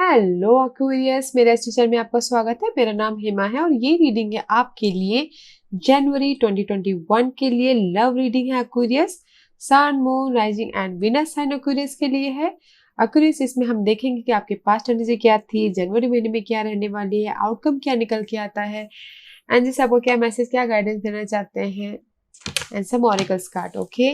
Hello Aquarius, मेरे इस channel में आपका स्वागत है। मेरा नाम हेमा है और ये रीडिंग है आपके लिए जनवरी 2021 के लिए। लव रीडिंग है Aquarius. Sun, moon, rising and Venus sign Aquarius के लिए है। एक्वेरियस, इसमें हम देखेंगे कि आपके पास्ट एनर्जी क्या थी, जनवरी महीने में क्या रहने वाली है, आउटकम क्या निकल के आता है, एंड जिससे आपको क्या मैसेज, क्या गाइडेंस देना चाहते हैं, and some oracles card. Okay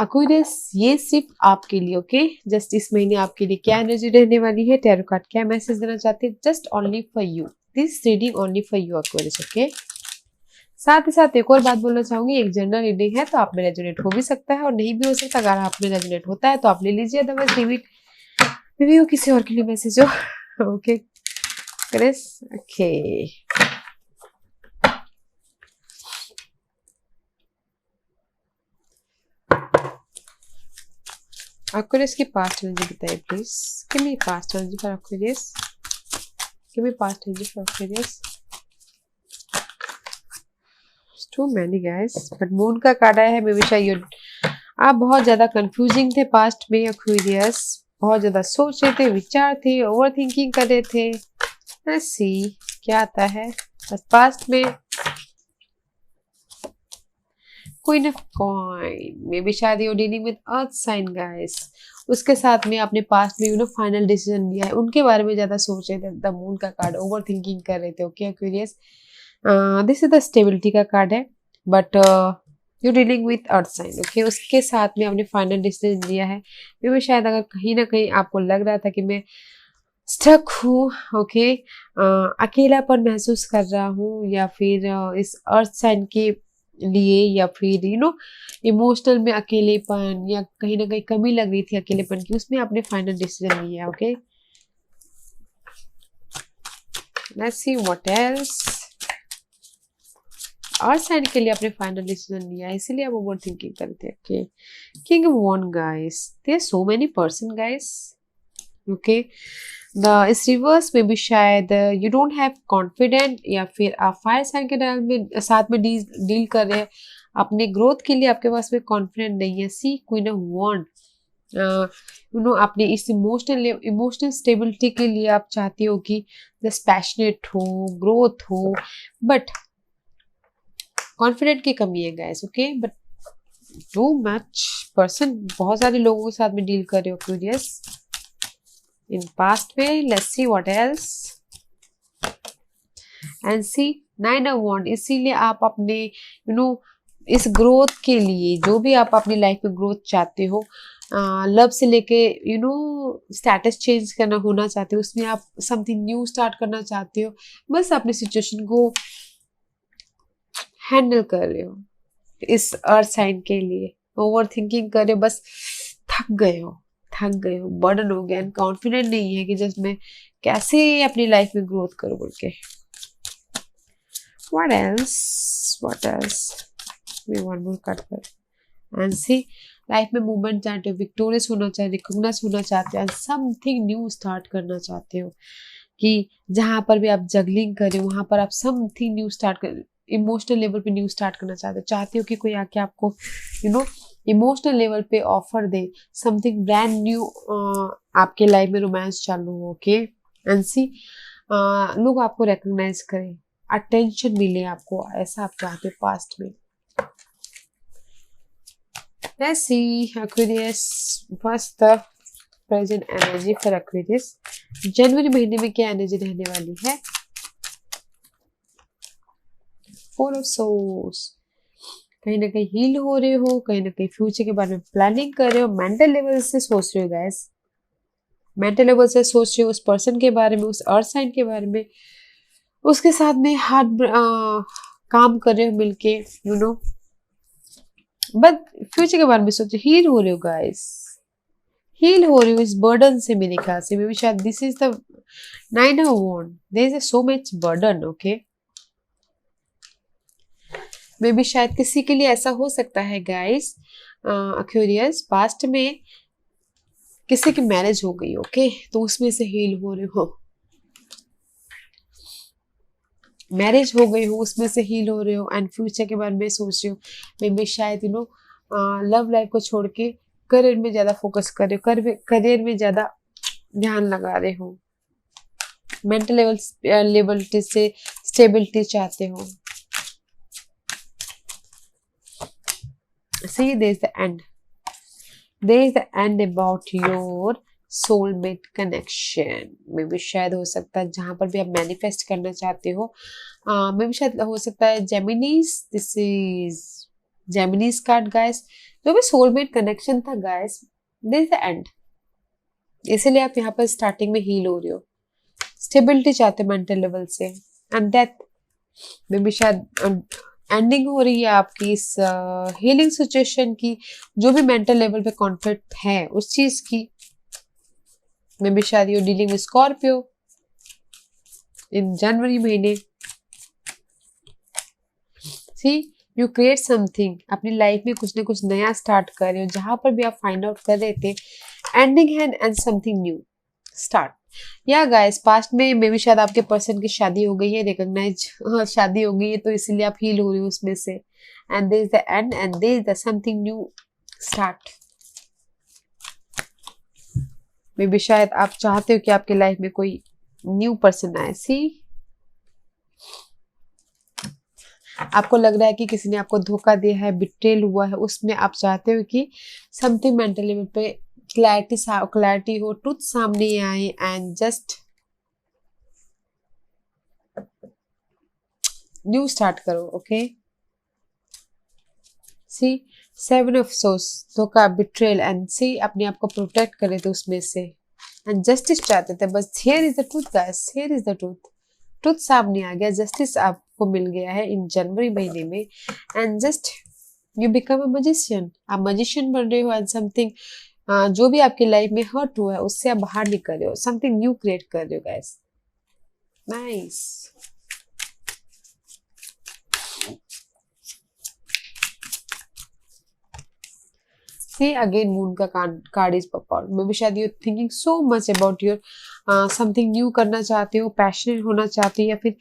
Aquarius, ये सिर्फ आपके लिए। ओके जस्ट इस महीने आपके लिए क्या एनर्जी रहने वाली है, टैरो कार्ड क्या मैसेज देना चाहते हैं, just only for you, this reading only for you Aquarius. Okay, साथ ही साथ एक और बात बोलना चाहूंगी, एक जनरल रीडिंग है तो आप में रेजोनेट हो भी सकता है और नहीं भी हो सकता। अगर आप में रेजोनेट होता है तो आप ले लीजिए, otherwise leave it, may be वो किसी और के लिए मैसेज हो। ओके क्रिस, ओके एक्वेरियस की पास्ट एनर्जी बताइए please. Give me past energy for Aquarius, give me past energy for Aquarius. Too many guys, but moon का कार्ड आया है। मे बी शायद आप बहुत ज्यादा कंफ्यूजिंग थे पास्ट में एक्वेरियस, बहुत ज्यादा सोच रहे थे, विचार थे, ओवर थिंकिंग कर रहे थे। लेट्स सी क्या आता है। बस पास्ट में queen of coin, may be शायद you dealing with earth sign guys. उसके साथ में आपने पास्ट में फाइनल डिसीजन लिया है, उनके बारे में ज्यादा सोच रहे थे। द मून का कार्ड, ओवर थिंकिंग कर रहे थे। Okay Aquarius, this is the stability का कार्ड है, but you dealing with earth sign. Okay, उसके साथ में आपने फाइनल डिसीजन लिया है। मे बी शायद अगर कहीं ना कहीं आपको लग रहा था कि मैं स्टक हूँ, ओके अकेलापन महसूस कर रहा हूँ, या फिर इस अर्थ साइन के लिए, या फिर इमोशनल में अकेलेपन, या कहीं ना कहीं कमी लग रही थी अकेलेपन की, उसमें आपने फाइनल डिसीजन लिया। Okay let's see what else. Earth sign के लिए आपने फाइनल डिसीजन लिया, इसीलिए आप ओवर थिंकिंग करते हैं। Okay, king of one guys, there so many person guys. Okay, इस रिवर्स में भी शायद यू डोंट हैव कॉन्फिडेंट, या फिर आप फायर साइन के साथ में डील कर रहे हैं। अपने ग्रोथ के लिए आपके पास में कॉन्फिडेंट नहीं है। सी क्वीन ऑफ वॉन्ड, अपने इस इमोशनल स्टेबिलिटी के लिए आप चाहते हो कि जस्ट पैशनेट हो, ग्रोथ हो, बट कॉन्फिडेंट की कमी है guys. Okay, but too much person, बहुत सारे लोगों के साथ में डील कर रहे हो curious in past way. Let's see what else and see nine of wands। इसीलिए आप अपने इस ग्रोथ के लिए, जो भी आप अपनी लाइफ में ग्रोथ चाहते हो, लव से लेके स्टेटस चेंज करना होना चाहते हो, उसमें आप समथिंग न्यू स्टार्ट करना चाहते हो, बस अपने सिचुएशन को हैंडल कर रहे हो। इस अर्थ साइन के लिए ओवर थिंकिंग कर रहे हो, बस थक गए हो, बर्डन हो गया, कॉन्फिडेंट नहीं है कि जस्ट मैं कैसे अपनी लाइफ में ग्रोथ करूं बोल के। What else? We want more card पर and see, लाइफ में मूवमेंट चाहते हो, विक्टोरियस होना चाहते हो, रिकॉग्नाइज होना चाहते हो, समथिंग न्यू स्टार्ट करना चाहते हो, कि जहां पर भी आप जगलिंग कर रहे हो वहां पर आप समथिंग न्यू स्टार्ट कर, इमोशनल लेवल पे न्यू स्टार्ट करना चाहते हो कि कोई आके आपको इमोशनल लेवल पे ऑफर दे, समथिंग ब्रांड न्यू आपके लाइफ में रोमांस चालू हो। ओके एंड सी, लोग आपको रिकॉग्नाइज करें, अटेंशन मिले आपको, ऐसा आप चाहते हो पास्ट में। Let's see Aquarius, what's the present energy for Aquarius। जनवरी महीने में क्या एनर्जी रहने वाली है। Four of Swords, कहीं ना कहीं हील हो रहे हो, कहीं ना कहीं फ्यूचर के बारे में प्लानिंग कर रहे हो, मेंटल लेवल से सोच रहे हो गाइस, मेंटल लेवल से सोच रहे हो उस पर्सन के बारे में, उस अर्थ साइन के बारे में, उसके साथ में काम कर रहे हो मिलके, बट फ्यूचर के बारे में सोचो, हील हो रहे हो गाइस, हील हो रहे हो इस बर्डन से मेरे ख्याल से। मे बी शायद this is the nine of wand, there is so much burden. Okay, may B शायद किसी के लिए ऐसा हो सकता है गाइस एक्वेरियस, पास्ट में किसी की मैरिज हो गई, ओके तो उसमें से हील हो रहे हो, मैरिज हो गई हो उसमें से हील हो रहे हो, एंड फ्यूचर के बारे में सोच रहे हो। मे बी शायद लव लाइफ को छोड़ के करियर में ज्यादा फोकस कर रहे हो, करियर में ज्यादा ध्यान लगा रहे हो, मेंटल लेवल से स्टेबिलिटी चाहते हो। See, there is the end. There is the end about your soulmate connection. मे भी शायद हो सकता है जहां पर भी आप मैनिफेस्ट करना चाहते हो, मे भी शायद हो सकता है Geminis. This is Geminis card guys. जो भी सोलमेट कनेक्शन था guys, this is the end. इसीलिए आप यहाँ पर स्टार्टिंग में हील हो रहे हो, स्टेबिलिटी चाहते हो मेंटल लेवल से, एंड डेथ में भी शायद एंडिंग हो रही है आपकी इस हीलिंग सिचुएशन की। जो भी मेंटल लेवल पे कॉन्फ्लिक्ट है उस चीज की, में भी शायद यू डीलिंग विद स्कॉर्पियो इन जनवरी महीने। सी, यू क्रिएट समथिंग, अपनी लाइफ में कुछ ना कुछ नया स्टार्ट कर रहे हो। जहां पर भी आप फाइंड आउट कर रहे थे एंडिंग है एंड समथिंग न्यू स्टार्ट। या गाइस, पास्ट में मे भी शायद आपके पर्सन की शादी हो गई है, रिकॉग्नाइज शादी हो गई है, तो इसीलिए आप हील हो रहे हो उसमें से। And there is the end and there is the something new start. Maybe शायद आप चाहते हो कि आपके लाइफ में कोई न्यू पर्सन आए। सी, आपको लग रहा है कि किसी ने आपको धोखा दिया है, बिट्रेल हुआ है, उसमें आप चाहते हो कि समथिंग मेंटल लेवल पे क्लैरिटी हो, ट्रुथ सामने आए एंड जस्ट न्यू स्टार्ट करो। ओके, सी, 7 ऑफ सोर्स, धोखा, बिट्रेल, एंड सी अपने आप को प्रोटेक्ट करे थे उसमें से, एंड जस्टिस चाहते थे। बस here is the truth guys, here is the truth. Truth सामने आ गया, जस्टिस आपको मिल गया है इन जनवरी महीने में, and just you become a magician. आप मजिशियन बन रहे हो एंड समथिंग जो भी आपकी लाइफ में हर्ट हुआ है उससे आप बाहर निकल रहे हो, समथिंग न्यू क्रिएट कर रहे हो guys. Nice. See again, moon का card is pop out. May be शायद you thinking so much about your something new करना चाहते हो, पैशनेट होना चाहते हो, या फिर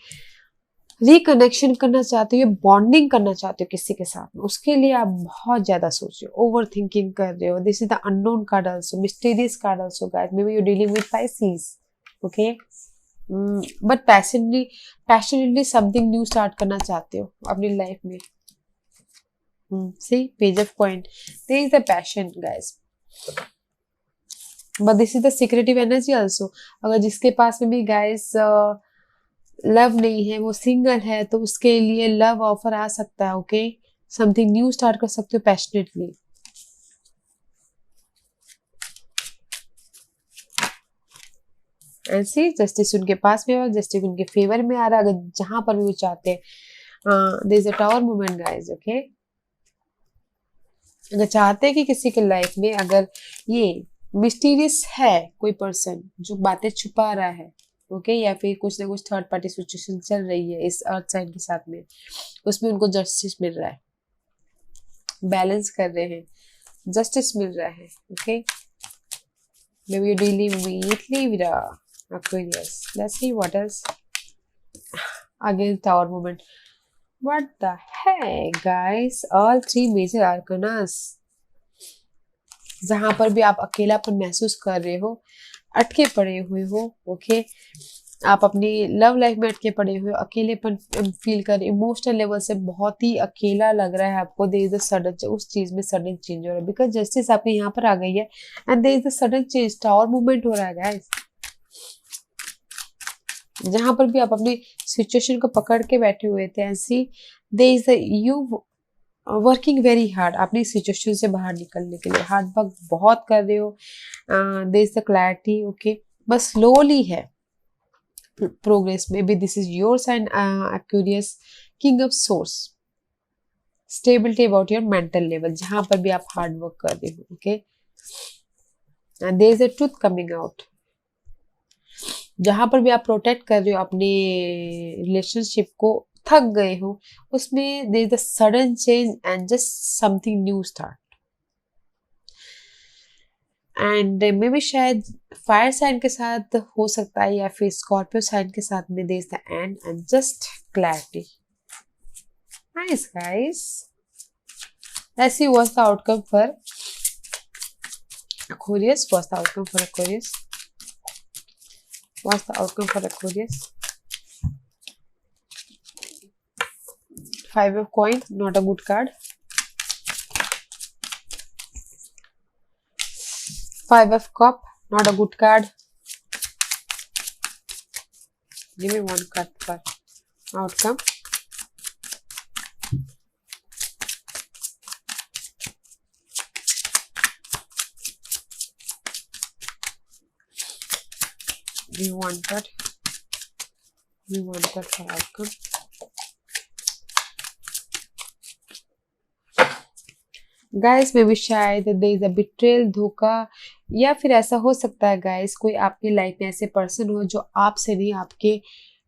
रिकनेक्शन करना चाहते हो, या बॉन्डिंग करना चाहते हो किसी के साथ में। उसके लिए आप बहुत ज्यादा सोच रहे हो, ओवर थिंकिंग कर रहे हो। This is the unknown card also, mysterious card also guys. May be you dealing with Pisces, okay, but passionately something new start करना चाहते हो अपनी लाइफ में। See, page of coin. There is the passion, guys. But this is the secretive energy also. अगर जिसके पास में भी guys love नहीं है, वो सिंगल है, तो उसके लिए लव ऑफर आ सकता है। ओके, समथिंग न्यू स्टार्ट कर सकते हो पैशनेटली। एंड सी, जस्टिस उनके पास में, जस्टिस उनके फेवर में आ रहा है, अगर जहां पर भी वो चाहते हैं। There is a tower movement guys. Okay, अगर चाहते हैं कि किसी के लाइफ में अगर ये मिस्टीरियस है कोई पर्सन जो बातें छुपा रहा है, ओके, या फिर कुछ ना कुछ थर्ड पार्टी सिचुएशन चल रही है इस अर्थ साइन के साथ में, उसमें उनको जस्टिस मिल रहा है, बैलेंस कर रहे हैं, जस्टिस मिल रहा है। Okay, may B you dealing with Libra, Aquarius. Let's see what else. Again, Tower movement. What the heck, guys? All 3 major arcanas. जहां पर भी आप अकेलापन महसूस कर रहे हो, अटके पड़े हुए हो, ओके, आप अपनी लव लाइफ में अटके पड़े हुए हो, अकेलेपन फील कर, इमोशनल लेवल से बहुत ही अकेला लग रहा है आपको। देयर इज अ सडन, उस चीज में सडन चेंज हो रहा है, बिकॉज जस्टिस आपके यहाँ पर आ गई है, and there is a sudden change, tower movement हो रहा है गाइस। जहां पर भी आप अपनी सिचुएशन को पकड़ के बैठे हुए थे, ऐसी there is you working very hard अपनी सिचुएशन से बाहर निकलने के लिए, हार्ड वर्क बहुत कर रहे हो। There is the clarity, okay, बस स्लोली है प्रोग्रेस में भी। This is your sign Aquarius, king of source, stability about your mental level, जहां पर भी आप हार्ड वर्क कर रहे हो। Okay, and there is a truth coming out, जहां पर भी आप प्रोटेक्ट कर रहे हो अपने रिलेशनशिप को, थक गए हो, उसमें there is a sudden change and just something new start. And may B शायद फायर साइन के साथ हो सकता है, या फिर स्कॉर्पियो साइन के साथ में there is the end and just clarity. Nice guys, let's see what's the outcome for Aquarius. What's the outcome for Aquarius? What's the outcome for Aquarius? Five of coin, not a good card. Five of cup, not a good card. Give me one card for outcome. We want that. We want that for outcome. Guys maybe शायद there is a betrayal, धोखा, या फिर ऐसा हो सकता है guys कोई आपकी लाइफ में ऐसे पर्सन हो जो आपसे नहीं, आपके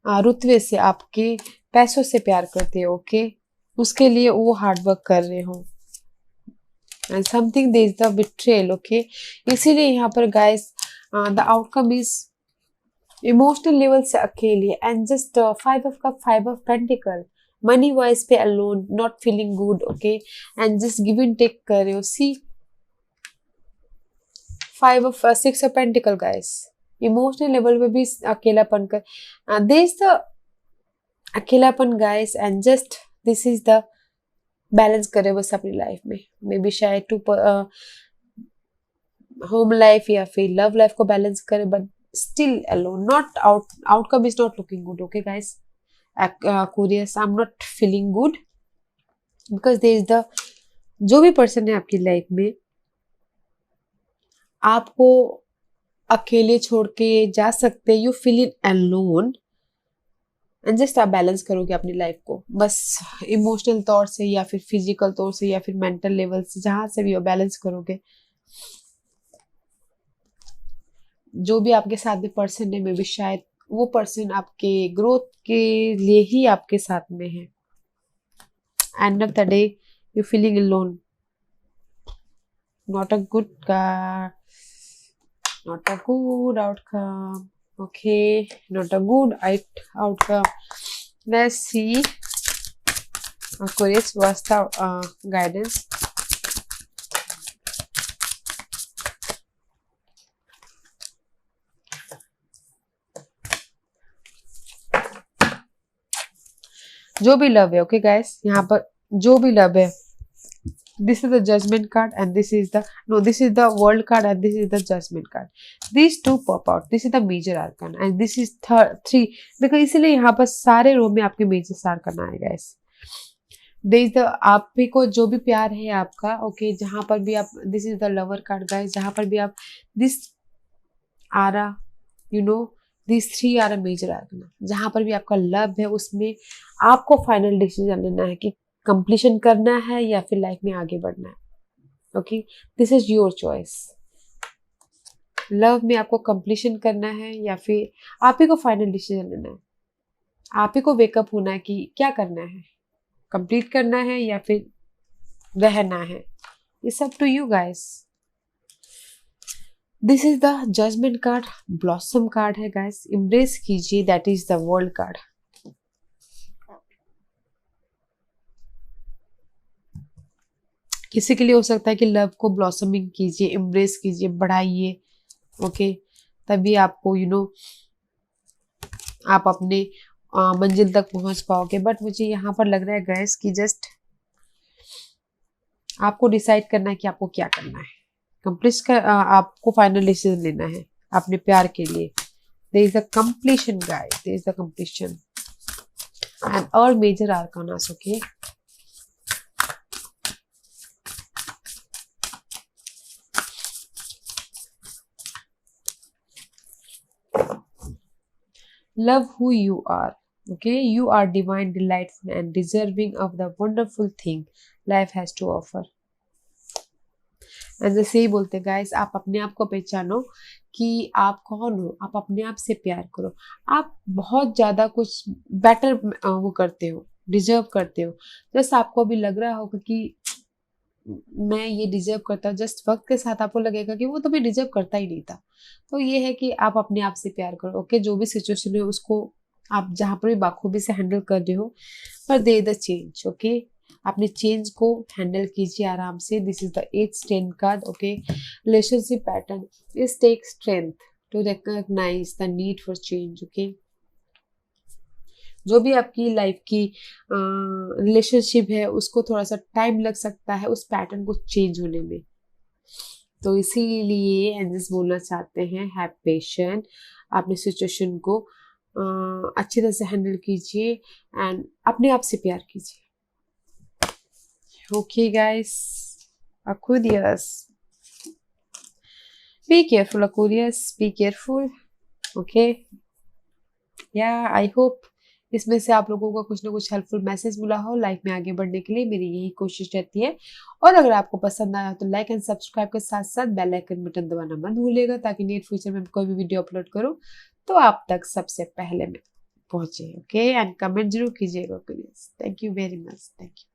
रुतबे से, आपके पैसों से प्यार करते हो, ओके, उसके लिए वो हार्ड वर्क कर रहे हो and something there is the betrayal, okay. इसीलिए यहाँ पर guys the outcome is emotional level से अकेले and just five of cup, five of pentacle, money wise पे alone, not feeling good, okay, and just give and take कर रहे हो। See five of six of pentacle guys, emotional level पे भी अकेलापन कर, देयर द अकेलापन guys and just this is the balance करे बस अपनी लाइफ में, मे बी शायद टू होम लाइफ या फिर लव लाइफ को बैलेंस करे, but still alone, not outcome is not looking good, okay guys. Aquarius, I'm not feeling good because there is the जो भी पर्सन है आपकी लाइफ में आपको अकेले छोड़ के जा सकते, you feel in alone and just आप बैलेंस करोगे अपनी लाइफ को बस इमोशनल तौर से या फिर फिजिकल तौर से या फिर मेंटल लेवल से, जहां से भी हो बैलेंस करोगे। जो भी आपके साथ में पर्सन है, मे बी शायद वो पर्सन आपके ग्रोथ के लिए ही आपके साथ में है। End of the day you feeling alone, not a good card, not a good outcome, okay, not a good outcome. Let's see Aquarius, what's the guidance? जो भी लव है, ओके गाइस, यहाँ पर जो भी लव है, this is the judgement card and this is the this is the world card and this is the judgement card. This to pop out, this is the major arcana and this is three. देखो इसीलिए यहाँ पर सारे row में आपके major arcana आए guys. This the आप भी को जो भी प्यार है आपका, ओके, जहां पर भी आप, this is the lover card guys, जहां पर भी आप this aura you know this three are a major arcana, जहां पर भी आपका लव है उसमें आपको फाइनल डिसीजन लेना है कि कंप्लीशन करना है या फिर लाइफ में आगे बढ़ना है, okay, this is your choice. Love में आपको कंप्लीशन करना है या फिर आप ही को फाइनल डिसीजन लेना है, आप ही को वेकअप होना है कि क्या करना है, कंप्लीट करना है या फिर रहना है, it's up to you guys. This is the judgement card, blossom card है गाइस, एम्ब्रेस कीजिए, that is the world card. किसी के लिए हो सकता है कि लव को ब्लॉसमिंग कीजिए, एम्ब्रेस कीजिए, बढ़ाइए, ओके, तभी आपको आप अपने मंजिल तक पहुंच पाओगे। बट मुझे यहाँ पर लग रहा है गाइस कि जस्ट आपको डिसाइड करना है कि आपको क्या करना है, आपको फाइनल डिसीजन लेना है अपने प्यार के लिए। There is a completion guys, there is a completion and all major arcanas, okay. Love who you are, okay, you are divine, delightful and deserving of the wonderful thing life has to offer। And जैसे ही बोलते guys, आप अपने आप को पहचानो कि आप कौन हो, आप अपने आप से प्यार करो, आप बहुत ज्यादा कुछ बेटर वो करते हो, डिजर्व करते हो। जैसे आपको अभी लग रहा होगा कि मैं ये डिजर्व करता हूँ, जस्ट वक्त के साथ आपको लगेगा कि वो तो मैं डिजर्व करता ही नहीं था। तो ये है कि आप अपने आप से प्यार करो, ओके, जो भी सिचुएशन है उसको आप जहाँ पर भी बाखूबी से हैंडल कर रहे हो, पर दे द चेंज, ओके, अपने चेंज को हैंडल कीजिए आराम से। This is the 8 strength card, okay. Relationship pattern is take strength to recognize the need for change. Okay, जो भी आपकी लाइफ की रिलेशनशिप है उसको थोड़ा सा टाइम लग सकता है उस पैटर्न को चेंज होने में। तो इसीलिए एंजल्स बोलना चाहते हैं हैव पेशेंस, अपनी सिचुएशन को अच्छी तरह से हैंडल कीजिए एंड अपने आप से प्यार कीजिए। Okay guys, Aquarius, be careful Aquarius, be careful. Okay या आई होप इसमें से आप लोगों को कुछ ना कुछ हेल्पफुल मैसेज मिला हो लाइफ में आगे बढ़ने के लिए। मेरी यही कोशिश रहती है। और अगर आपको पसंद आया तो लाइक एंड सब्सक्राइब के साथ साथ बेल आइकन बटन दबाना मत भूलिएगा, ताकि नियर फ्यूचर में कोई भी वीडियो अपलोड करूं तो आप तक सबसे पहले में पहुंचे। ओके, एंड कमेंट जरूर कीजिएगा please. Thank you very much. Thank you.